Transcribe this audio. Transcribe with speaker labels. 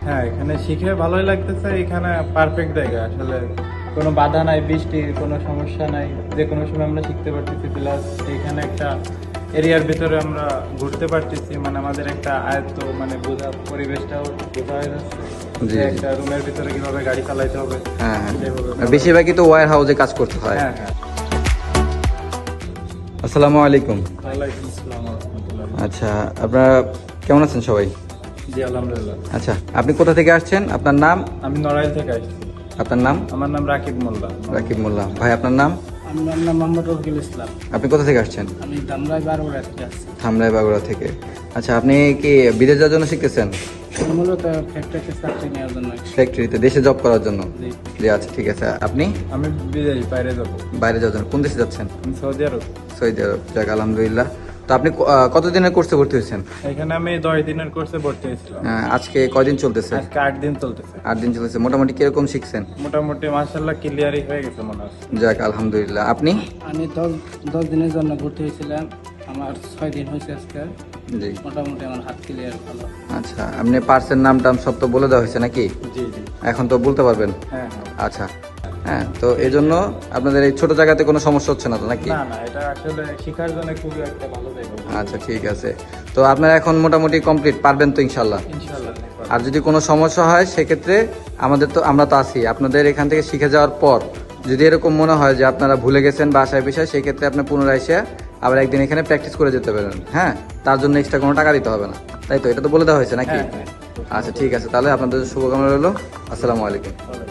Speaker 1: হ্যাঁ, এখানে শিখে ভালোই লাগতেছে। এখানে পারফেক্ট জায়গা আসলে, কোনো বাধা নাই, বৃষ্টির কোনো সমস্যা নাই, যে কোনো সময় আমরা শিখতে পারতেছি। প্লাস এখানে একটা এরিয়ার ভিতরে আমরা ঘুরতে পারতেছি, মানে আমাদের একটা আয়ত্ত মানে বোঝা, পরিবেশটাও বোঝা হয়ে যাচ্ছে
Speaker 2: জি,
Speaker 1: যে
Speaker 2: জি।
Speaker 1: একটা রুমের ভিতরে কিভাবে গাড়ি চালাইতে হবে।
Speaker 2: হ্যাঁ হ্যাঁ,
Speaker 1: সেভাবে
Speaker 2: বেশিরভাগই তো ওয়্যার হাউসে কাজ করতে হয়।
Speaker 1: হ্যাঁ হ্যাঁ।
Speaker 2: আসসালামু আলাইকুম।
Speaker 1: ওয়ালাইকুম আসসালাম ওয়া রাহমাতুল্লাহ।
Speaker 2: আচ্ছা, আপনারা কেমন আছেন সবাই?
Speaker 1: জি আলহামদুলিল্লাহ।
Speaker 2: আচ্ছা, আপনি কোথা থেকে আসছেন? আপনার নাম?
Speaker 1: আমি নড়াইল থেকে আসছি।
Speaker 2: আপনার নাম?
Speaker 1: আমার নাম রাকিব মোল্লা।
Speaker 2: রাকিব মোল্লা। ভাই, আপনার নাম?
Speaker 3: আমার নাম মোহাম্মদ রফিকুল ইসলাম।
Speaker 2: আপনি কোথা থেকে আসছেন?
Speaker 3: আমি ধামরাই বারোটা থেকে আসছি।
Speaker 2: ধামরাই বাগুড়া থেকে। আচ্ছা, আপনি কি বিদেশ যাওয়ার জন্য শিখতেছেন?
Speaker 3: আমি মূলত ফ্যাক্টরিতে চাকরি নেওয়ার জন্য আসছি।
Speaker 2: ফ্যাক্টরিতে, দেশে জব করার জন্য?
Speaker 3: জি।
Speaker 2: জি, আচ্ছা ঠিক আছে। আপনি
Speaker 1: আমি বিদেশ বাইরে যাবো।
Speaker 2: বাইরে যাওয়ার জন্য কোন দেশে যাচ্ছেন?
Speaker 1: আমি সৌদি আরব।
Speaker 2: সৌদি আরব। যাক আলহামদুলিল্লাহ। তো আপনি কতদিনের কোর্সে ভর্তি হয়েছেন?
Speaker 1: এখানে আমি 10 দিনের কোর্সে ভর্তি হয়েছিলাম।
Speaker 2: আজকে কয়দিন চলতেছে?
Speaker 1: আজকে 8 দিন চলতেছে।
Speaker 2: 8 দিন চলতেছে। মোটামুটি কিরকম শিখছেন?
Speaker 1: মোটামুটি মাশাআল্লাহ ক্লিয়ারই হয়ে গেছে মনে হচ্ছে।
Speaker 2: যাক আলহামদুলিল্লাহ। আপনি?
Speaker 3: আমি 10 দিনের জন্য ভর্তি হয়েছিলাম। আমার 6 দিন হয়েছে আজকে।
Speaker 2: জি।
Speaker 3: মোটামুটি আমার হাত ক্লিয়ার ভালো।
Speaker 2: আচ্ছা, আপনি পার্সের নাম টাম সব তো বলে দেওয়া হয়েছে নাকি?
Speaker 1: জি জি।
Speaker 2: এখন তো বলতে পারবেন?
Speaker 1: হ্যাঁ হ্যাঁ।
Speaker 2: আচ্ছা। হ্যাঁ, তো এই জন্য আপনাদের এই ছোট জায়গাতে কোনো সমস্যা হচ্ছে না তো নাকি?
Speaker 1: না না, এটা আসলে শিখার জন্য খুবই একটা ভালো জায়গা।
Speaker 2: আচ্ছা ঠিক আছে। তো আপনারা এখন মোটামুটি কমপ্লিট, পারবেন তো ইনশাল্লাহ?
Speaker 1: ইনশাআল্লাহ।
Speaker 2: আর যদি কোনো সমস্যা হয় সেক্ষেত্রে আমরা তো আছি। আপনাদের এখান থেকে শিখে যাওয়ার পর যদি এরকম মনে হয় যে আপনারা ভুলে গেছেন বা আশায় বিষয়, সেক্ষেত্রে আপনি পুনরায় এসে আবার একদিন এখানে প্র্যাকটিস করে যেতে পারেন। হ্যাঁ, তার জন্য এক্সট্রা কোনো টাকা দিতে হবে না, তাই তো? এটা তো বলে দেওয়া হয়েছে নাকি?
Speaker 1: হ্যাঁ, হ্যাঁ।
Speaker 2: আচ্ছা ঠিক আছে, তাহলে আপনাদের শুভকামনা রইল। আসসালামু আলাইকুম।
Speaker 1: ভালো।